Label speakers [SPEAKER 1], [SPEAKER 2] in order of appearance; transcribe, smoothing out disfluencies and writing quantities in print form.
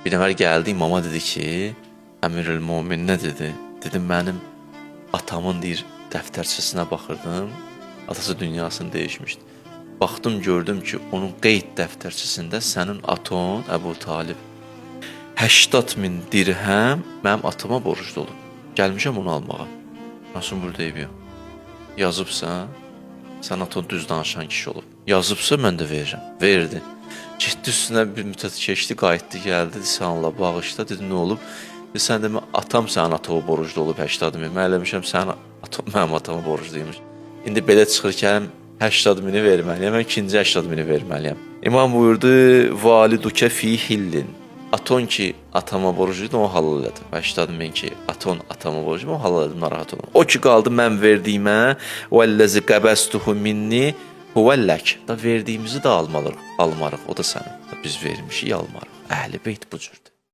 [SPEAKER 1] Bir nəfər gəldi, imama dedi ki, Əmirül-Mömin nə dedi? Dedim, mənim atamın deyir, dəftərçəsinə baxırdım, atası dünyasını dəyişmişdi. Baxdım, gördüm ki, onun qeyd dəftərçəsində sənin aton, Əbu Talib, 80.000 dirhəm mənim atama borclu olub. Gəlmişəm onu almağa. Nasıl burada eybi yox. Yazıbsa, sən aton düz danışan kişi olub. Yazıbsa, mən də verirəm. Verdi. Getdi üstünə bir müddət keçdi, qayıtdı, gəldi, sənlə bağışla, dedi, nə olub? Sən demə, atam sənin atama borclu olub 80.000. Mən eləmişəm, sənin atam mənim atama borcluymuş. İndi belə çıxır ki, 80.000-i verməliyəm, mən ikinci 80.000-i verməliyəm. İmam buyurdu, validukə fi hillin. Aton ki, atama borcluydu, o halal elədim. 80.000 ki, aton atama borcluydu, o halal elədim, narahat olun. O ki, qaldı mən verdiyimə, vəlləzi qəbəstuhu minni huvəllək. Da verdiyimizi də almarıq, o da sənin. Biz vermişik, almarıq. Əhl-i beyt bu cürdür.